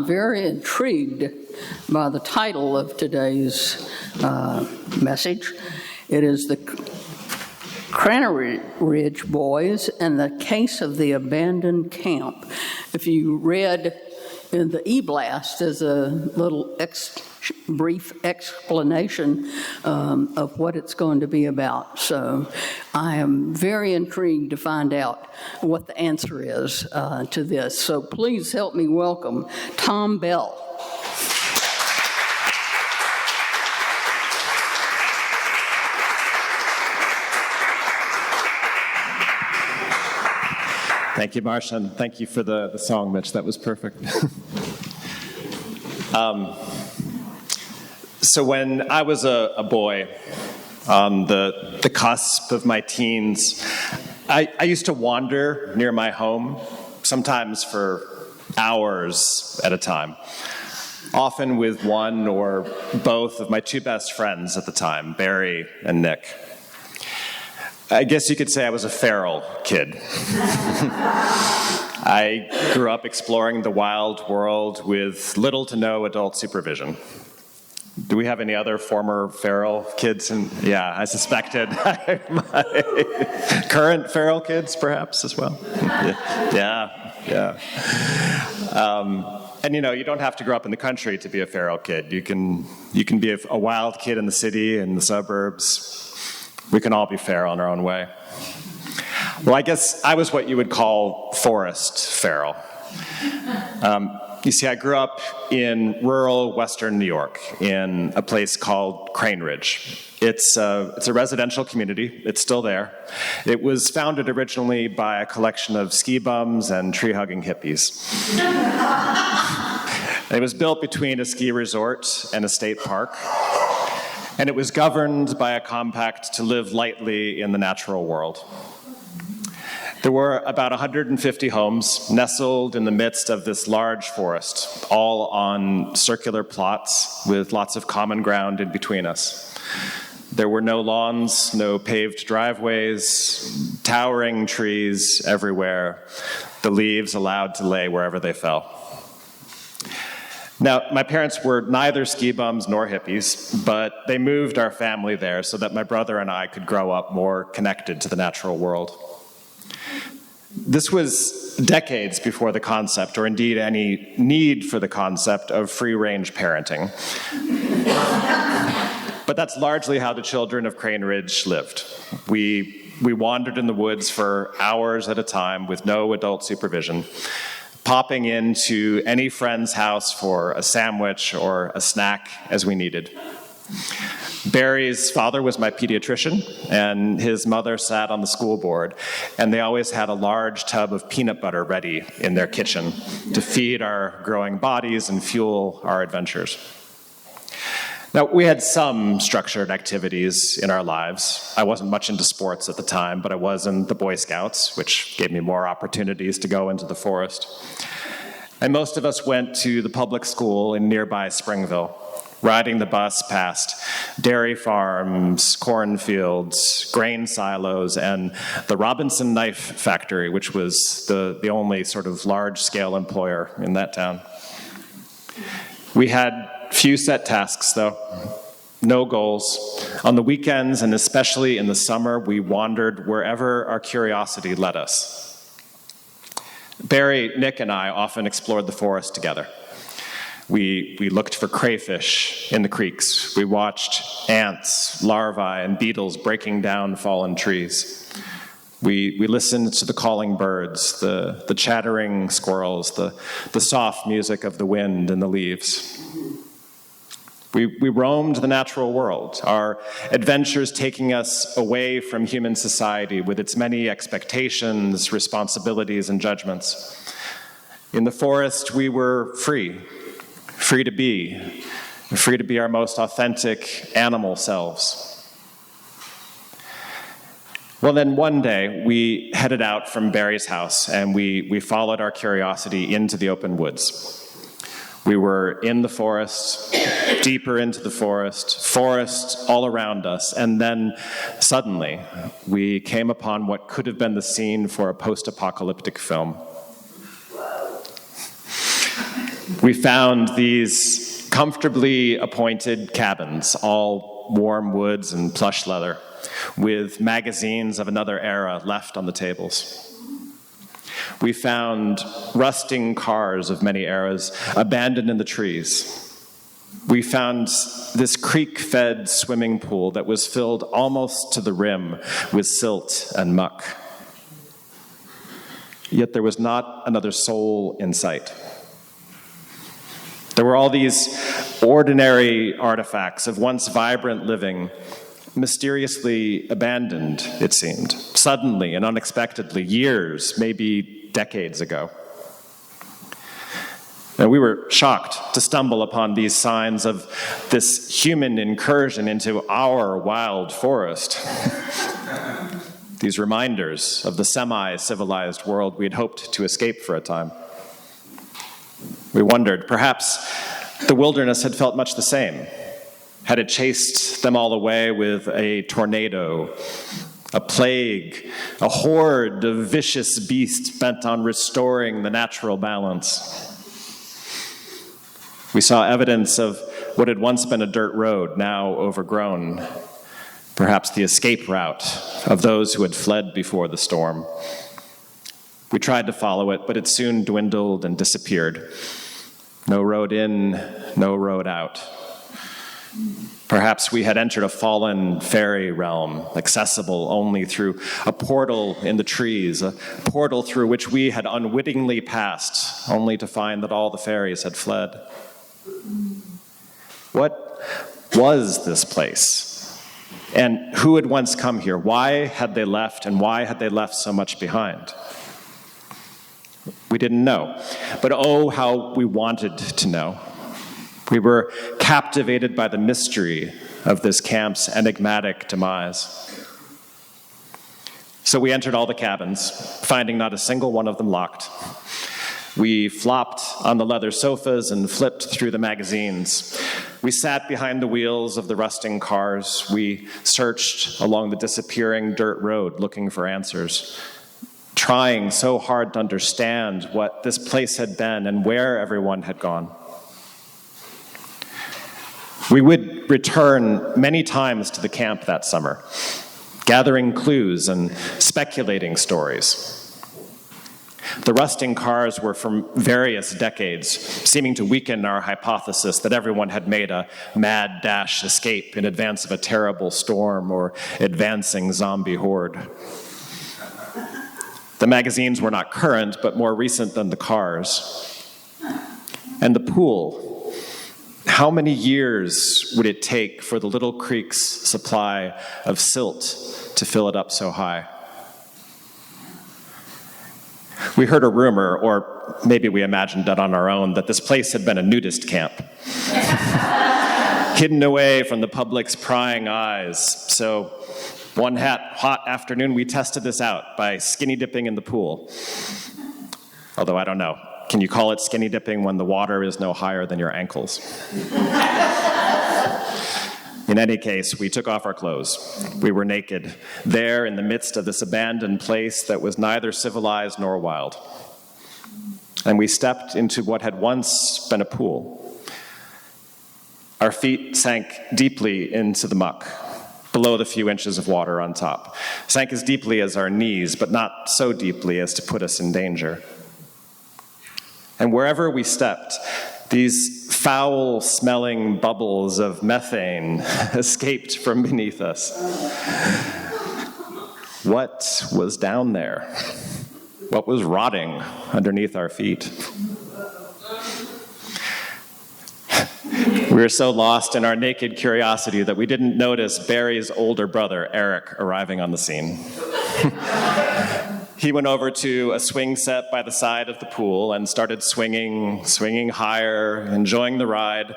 very intrigued by the title of today's message. It is the Craneridge boys and the case of the abandoned camp. If you read in the e-blast, there's a little brief explanation of what it's going to be about. So I am very intrigued to find out what the answer is to this. So please help me welcome Tom Bell. Thank you, Marcia, and thank you for the song, Mitch. That was perfect. So when I was a boy, on the cusp of my teens, I used to wander near my home, sometimes for hours at a time, often with one or both of my two best friends at the time, Barry and Nick. I guess you could say I was a feral kid. I grew up exploring the wild world with little to no adult supervision. Do we have any other former feral kids? Yeah, I suspected. My current feral kids, perhaps, as well. Yeah. And you don't have to grow up in the country to be a feral kid. You can be a wild kid in the city, in the suburbs. We can all be feral in our own way. Well, I guess I was what you would call forest feral. You see, I grew up in rural western New York in a place called Craneridge. It's a residential community. It's still there. It was founded originally by a collection of ski bums and tree-hugging hippies. It was built between a ski resort and a state park. And it was governed by a compact to live lightly in the natural world. There were about 150 homes nestled in the midst of this large forest, all on circular plots with lots of common ground in between us. There were no lawns, no paved driveways, towering trees everywhere, the leaves allowed to lay wherever they fell. Now, my parents were neither ski bums nor hippies, but they moved our family there so that my brother and I could grow up more connected to the natural world. This was decades before the concept, or indeed any need for the concept, of free-range parenting. But that's largely how the children of Craneridge lived. We wandered in the woods for hours at a time with no adult supervision, popping into any friend's house for a sandwich or a snack as we needed. Barry's father was my pediatrician, and his mother sat on the school board, and they always had a large tub of peanut butter ready in their kitchen to feed our growing bodies and fuel our adventures. Now, we had some structured activities in our lives. I wasn't much into sports at the time, but I was in the Boy Scouts, which gave me more opportunities to go into the forest. And most of us went to the public school in nearby Springville, riding the bus past dairy farms, cornfields, grain silos, and the Robinson Knife Factory, which was the only sort of large-scale employer in that town. We had few set tasks, though, no goals. On the weekends, and especially in the summer, we wandered wherever our curiosity led us. Barry, Nick, and I often explored the forest together. We looked for crayfish in the creeks. We watched ants, larvae, and beetles breaking down fallen trees. We listened to the calling birds, the chattering squirrels, the soft music of the wind and the leaves. We roamed the natural world, our adventures taking us away from human society with its many expectations, responsibilities, and judgments. In the forest, we were free to be our most authentic animal selves. Well, then one day, we headed out from Barry's house, and we followed our curiosity into the open woods. We were in the forest, deeper into the forest all around us, and then suddenly we came upon what could have been the scene for a post-apocalyptic film. We found these comfortably appointed cabins, all warm woods and plush leather, with magazines of another era left on the tables. We found rusting cars of many eras abandoned in the trees. We found this creek-fed swimming pool that was filled almost to the rim with silt and muck. Yet there was not another soul in sight. There were all these ordinary artifacts of once vibrant living, mysteriously abandoned, it seemed, suddenly and unexpectedly, years, maybe decades ago. And we were shocked to stumble upon these signs of this human incursion into our wild forest. These reminders of the semi-civilized world we'd hoped to escape for a time. We wondered, perhaps the wilderness had felt much the same. Had it chased them all away with a tornado, a plague, a horde of vicious beasts bent on restoring the natural balance? We saw evidence of what had once been a dirt road, now overgrown, perhaps the escape route of those who had fled before the storm. We tried to follow it, but it soon dwindled and disappeared. No road in, no road out. Perhaps we had entered a fallen fairy realm, accessible only through a portal in the trees, a portal through which we had unwittingly passed, only to find that all the fairies had fled. What was this place? And who had once come here? Why had they left, and why had they left so much behind? We didn't know, but oh, how we wanted to know. We were captivated by the mystery of this camp's enigmatic demise. So we entered all the cabins, finding not a single one of them locked. We flopped on the leather sofas and flipped through the magazines. We sat behind the wheels of the rusting cars. We searched along the disappearing dirt road looking for answers, trying so hard to understand what this place had been and where everyone had gone. We would return many times to the camp that summer, gathering clues and speculating stories. The rusting cars were from various decades, seeming to weaken our hypothesis that everyone had made a mad dash escape in advance of a terrible storm or advancing zombie horde. The magazines were not current, but more recent than the cars. And the pool. How many years would it take for the little creek's supply of silt to fill it up so high? We heard a rumor, or maybe we imagined it on our own, that this place had been a nudist camp. Hidden away from the public's prying eyes. So one hot afternoon, we tested this out by skinny dipping in the pool. Although I don't know. Can you call it skinny dipping when the water is no higher than your ankles? In any case, we took off our clothes. We were naked, there in the midst of this abandoned place that was neither civilized nor wild. And we stepped into what had once been a pool. Our feet sank deeply into the muck, below the few inches of water on top. Sank as deeply as our knees, but not so deeply as to put us in danger. And wherever we stepped, these foul-smelling bubbles of methane escaped from beneath us. What was down there? What was rotting underneath our feet? We were so lost in our naked curiosity that we didn't notice Barry's older brother, Eric, arriving on the scene. He went over to a swing set by the side of the pool and started swinging higher, enjoying the ride,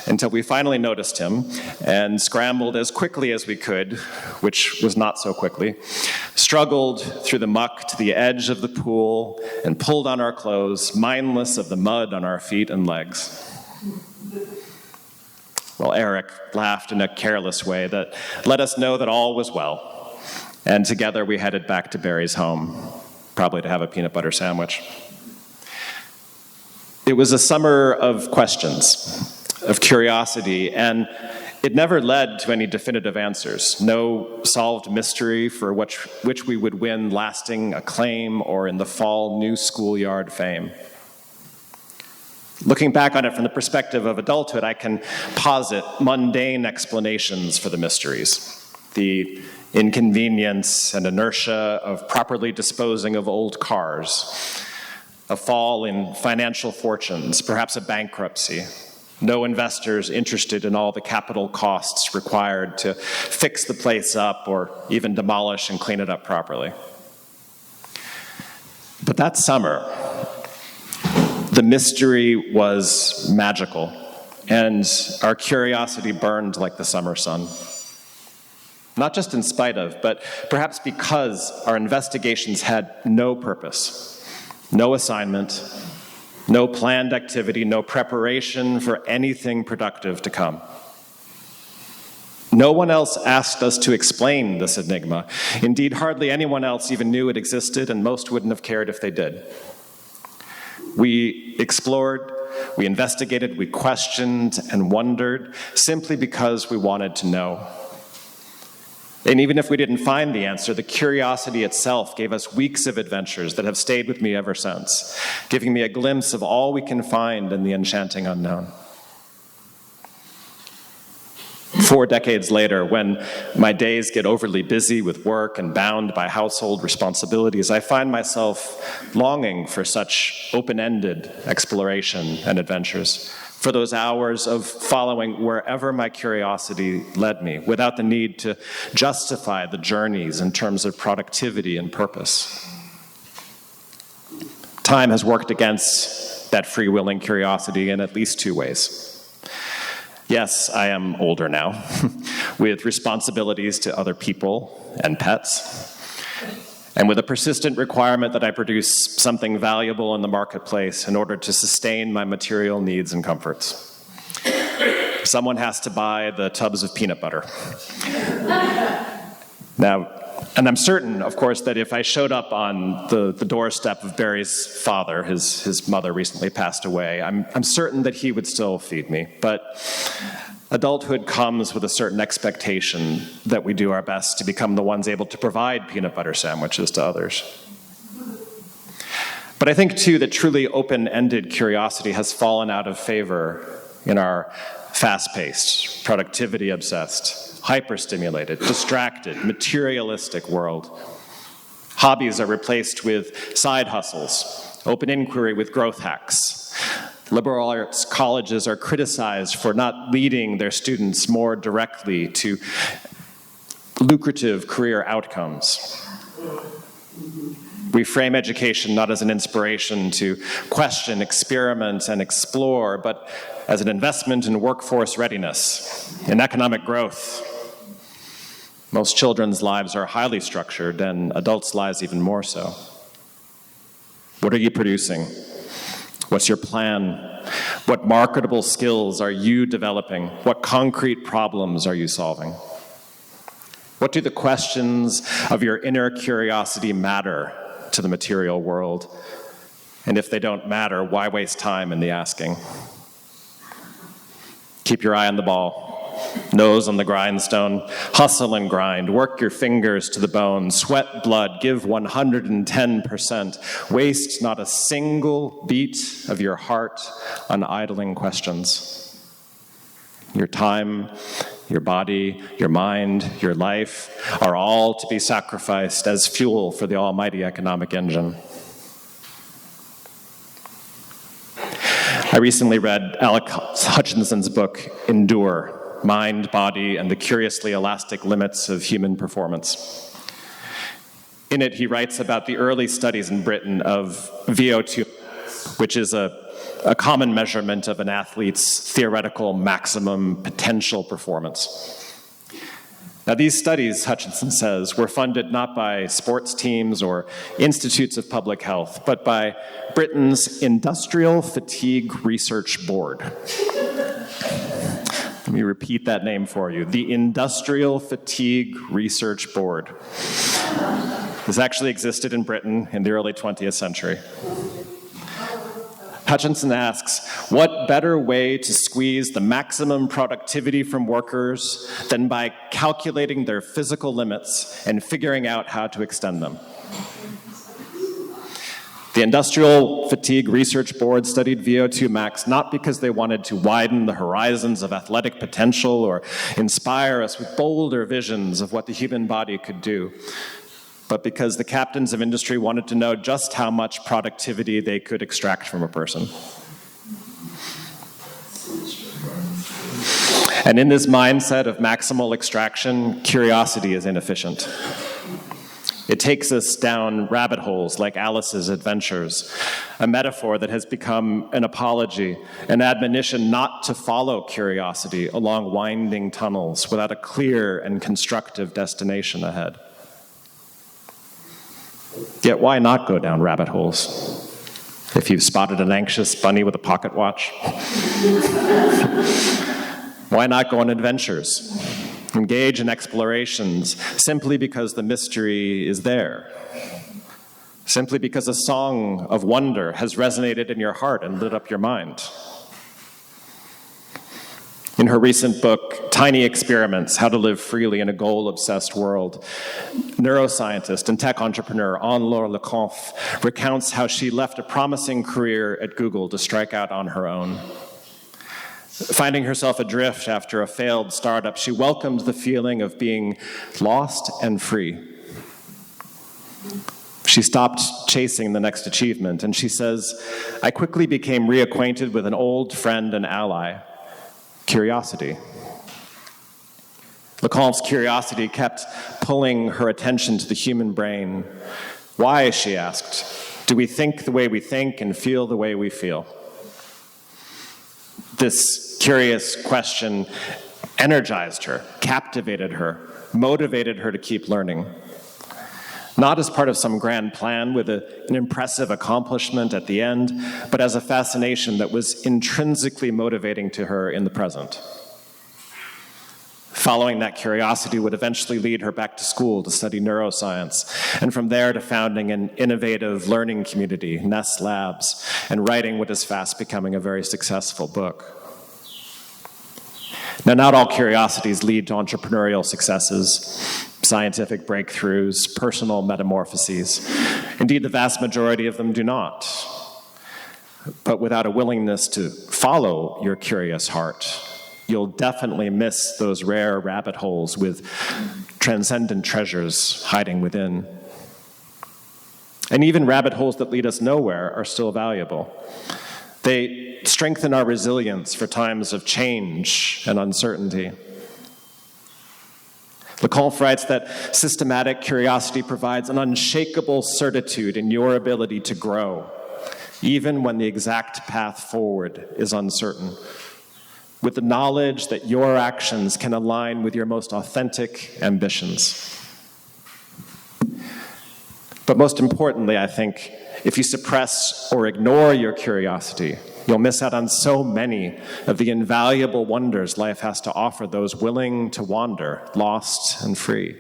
until we finally noticed him and scrambled as quickly as we could, which was not so quickly, struggled through the muck to the edge of the pool and pulled on our clothes, mindless of the mud on our feet and legs. Well, Eric laughed in a careless way that let us know that all was well. And together we headed back to Barry's home, probably to have a peanut butter sandwich. It was a summer of questions, of curiosity, and it never led to any definitive answers. No solved mystery for which we would win lasting acclaim or in the fall new schoolyard fame. Looking back on it from the perspective of adulthood, I can posit mundane explanations for the mysteries. The inconvenience and inertia of properly disposing of old cars, a fall in financial fortunes, perhaps a bankruptcy, no investors interested in all the capital costs required to fix the place up or even demolish and clean it up properly. But that summer, the mystery was magical, and our curiosity burned like the summer sun. Not just in spite of, but perhaps because our investigations had no purpose, no assignment, no planned activity, no preparation for anything productive to come. No one else asked us to explain this enigma. Indeed, hardly anyone else even knew it existed, and most wouldn't have cared if they did. We explored, we investigated, we questioned and wondered simply because we wanted to know. And even if we didn't find the answer, the curiosity itself gave us weeks of adventures that have stayed with me ever since, giving me a glimpse of all we can find in the enchanting unknown. 4 decades later, when my days get overly busy with work and bound by household responsibilities, I find myself longing for such open-ended exploration and adventures, for those hours of following wherever my curiosity led me, without the need to justify the journeys in terms of productivity and purpose. Time has worked against that free-willing curiosity in at least 2 ways. Yes, I am older now, with responsibilities to other people and pets, and with a persistent requirement that I produce something valuable in the marketplace in order to sustain my material needs and comforts. Someone has to buy the tubs of peanut butter. Now, and I'm certain, of course, that if I showed up on the doorstep of Barry's father, his mother recently passed away, I'm certain that he would still feed me. But adulthood comes with a certain expectation that we do our best to become the ones able to provide peanut butter sandwiches to others. But I think, too, that truly open-ended curiosity has fallen out of favor in our fast-paced, productivity-obsessed, hyper-stimulated, distracted, materialistic world. Hobbies are replaced with side hustles, open inquiry with growth hacks. Liberal arts colleges are criticized for not leading their students more directly to lucrative career outcomes. We frame education not as an inspiration to question, experiment, and explore, but as an investment in workforce readiness, in economic growth. Most children's lives are highly structured, and adults' lives even more so. What are you producing? What's your plan? What marketable skills are you developing? What concrete problems are you solving? What do the questions of your inner curiosity matter to the material world? And if they don't matter, why waste time in the asking? Keep your eye on the ball. Nose on the grindstone, hustle and grind, work your fingers to the bone, sweat blood, give 110%, waste not a single beat of your heart on idling questions. Your time, your body, your mind, your life are all to be sacrificed as fuel for the almighty economic engine. I recently read Alex Hutchinson's book, Endure, Mind, Body, and the Curiously Elastic Limits of Human Performance. In it, he writes about the early studies in Britain of VO2, which is a common measurement of an athlete's theoretical maximum potential performance. Now, these studies, Hutchinson says, were funded not by sports teams or institutes of public health, but by Britain's Industrial Fatigue Research Board. Let me repeat that name for you. The Industrial Fatigue Research Board. This actually existed in Britain in the early 20th century. Hutchinson asks, what better way to squeeze the maximum productivity from workers than by calculating their physical limits and figuring out how to extend them? The Industrial Fatigue Research Board studied VO2 max not because they wanted to widen the horizons of athletic potential or inspire us with bolder visions of what the human body could do, but because the captains of industry wanted to know just how much productivity they could extract from a person. And in this mindset of maximal extraction, curiosity is inefficient. It takes us down rabbit holes like Alice's adventures, a metaphor that has become an apology, an admonition not to follow curiosity along winding tunnels without a clear and constructive destination ahead. Yet why not go down rabbit holes? If you've spotted an anxious bunny with a pocket watch, why not go on adventures? Engage in explorations simply because the mystery is there. Simply because a song of wonder has resonated in your heart and lit up your mind. In her recent book, Tiny Experiments, How to Live Freely in a Goal-Obsessed World, neuroscientist and tech entrepreneur Anne-Laure Leconf recounts how she left a promising career at Google to strike out on her own. Finding herself adrift after a failed startup, she welcomed the feeling of being lost and free. She stopped chasing the next achievement, and she says, I quickly became reacquainted with an old friend and ally, curiosity. Leconf's curiosity kept pulling her attention to the human brain. Why, she asked, do we think the way we think and feel the way we feel? This curious question energized her, captivated her, motivated her to keep learning. Not as part of some grand plan with an impressive accomplishment at the end, but as a fascination that was intrinsically motivating to her in the present. Following that curiosity would eventually lead her back to school to study neuroscience, and from there to founding an innovative learning community, Nest Labs, and writing what is fast becoming a very successful book. Now, not all curiosities lead to entrepreneurial successes, scientific breakthroughs, personal metamorphoses. Indeed, the vast majority of them do not. But without a willingness to follow your curious heart, you'll definitely miss those rare rabbit holes with transcendent treasures hiding within. And even rabbit holes that lead us nowhere are still valuable. They strengthen our resilience for times of change and uncertainty. Leconf writes that systematic curiosity provides an unshakable certitude in your ability to grow, even when the exact path forward is uncertain, with the knowledge that your actions can align with your most authentic ambitions. But most importantly, I think, if you suppress or ignore your curiosity, you'll miss out on so many of the invaluable wonders life has to offer those willing to wander, lost and free.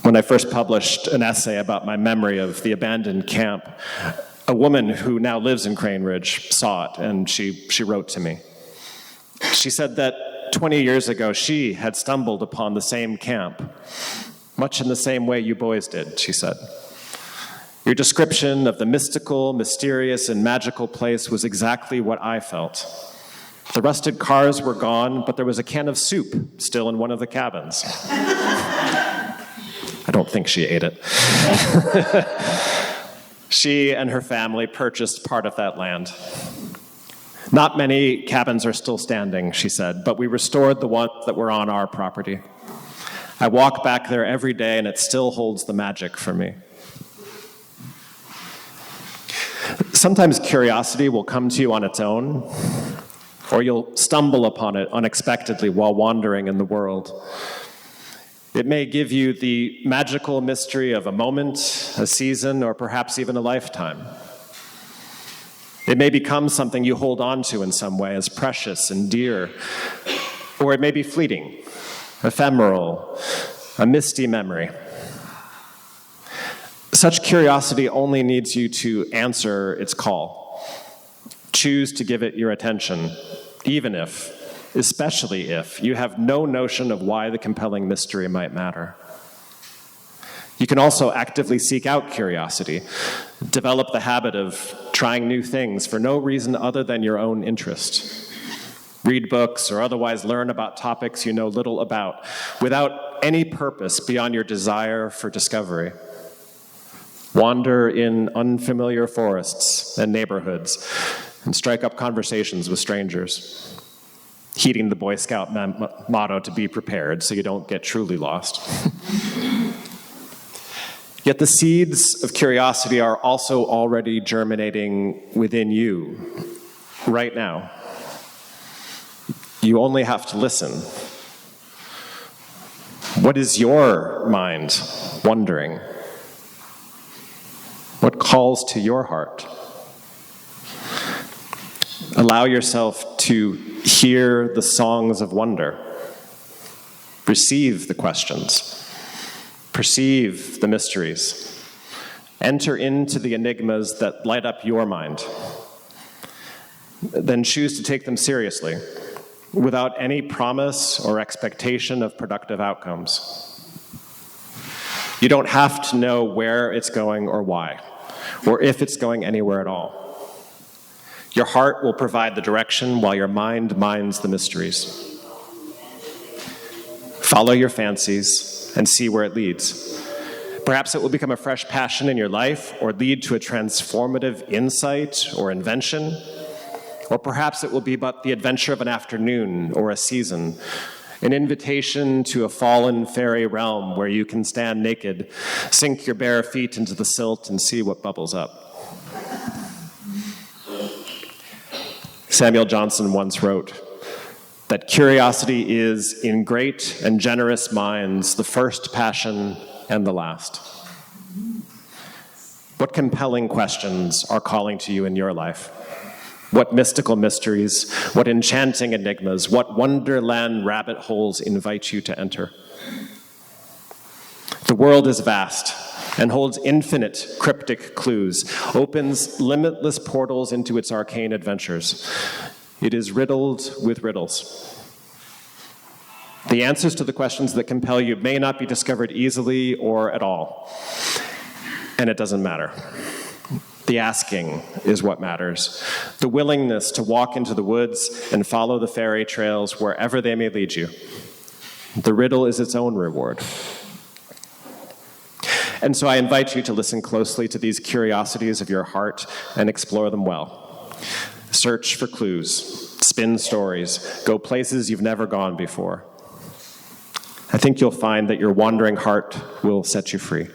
When I first published an essay about my memory of the abandoned camp, a woman who now lives in Craneridge saw it, and she wrote to me. She said that 20 years ago, she had stumbled upon the same camp, much in the same way you boys did, she said. Your description of the mystical, mysterious, and magical place was exactly what I felt. The rusted cars were gone, but there was a can of soup still in one of the cabins. I don't think she ate it. She and her family purchased part of that land. Not many cabins are still standing, she said, but we restored the ones that were on our property. I walk back there every day, and it still holds the magic for me. Sometimes curiosity will come to you on its own, or you'll stumble upon it unexpectedly while wandering in the world. It may give you the magical mystery of a moment, a season, or perhaps even a lifetime. It may become something you hold on to in some way as precious and dear, or it may be fleeting, ephemeral, a misty memory. Such curiosity only needs you to answer its call. Choose to give it your attention, even if, especially if, you have no notion of why the compelling mystery might matter. You can also actively seek out curiosity, develop the habit of trying new things for no reason other than your own interest. Read books or otherwise learn about topics you know little about, without any purpose beyond your desire for discovery. Wander in unfamiliar forests and neighborhoods, and strike up conversations with strangers, heeding the Boy Scout motto to be prepared so you don't get truly lost. Yet the seeds of curiosity are also already germinating within you right now. You only have to listen. What is your mind wondering? What calls to your heart? Allow yourself to hear the songs of wonder. Receive the questions. Perceive the mysteries. Enter into the enigmas that light up your mind. Then choose to take them seriously, without any promise or expectation of productive outcomes. You don't have to know where it's going or why, or if it's going anywhere at all. Your heart will provide the direction while your mind minds the mysteries. Follow your fancies and see where it leads. Perhaps it will become a fresh passion in your life or lead to a transformative insight or invention. Or perhaps it will be but the adventure of an afternoon or a season, an invitation to a fallen fairy realm where you can stand naked, sink your bare feet into the silt, and see what bubbles up. Samuel Johnson once wrote that curiosity is, in great and generous minds, the first passion and the last. What compelling questions are calling to you in your life? What mystical mysteries, what enchanting enigmas, what wonderland rabbit holes invite you to enter? The world is vast and holds infinite cryptic clues, opens limitless portals into its arcane adventures. It is riddled with riddles. The answers to the questions that compel you may not be discovered easily or at all, and it doesn't matter. The asking is what matters. The willingness to walk into the woods and follow the fairy trails wherever they may lead you. The riddle is its own reward. And so I invite you to listen closely to these curiosities of your heart and explore them well. Search for clues, spin stories, go places you've never gone before. I think you'll find that your wandering heart will set you free.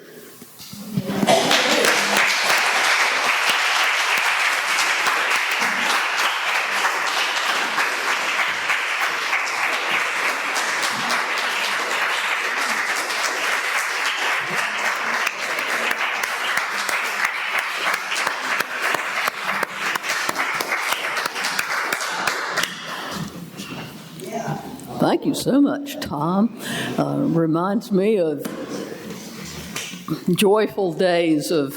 Thank you so much, Tom. Reminds me of joyful days of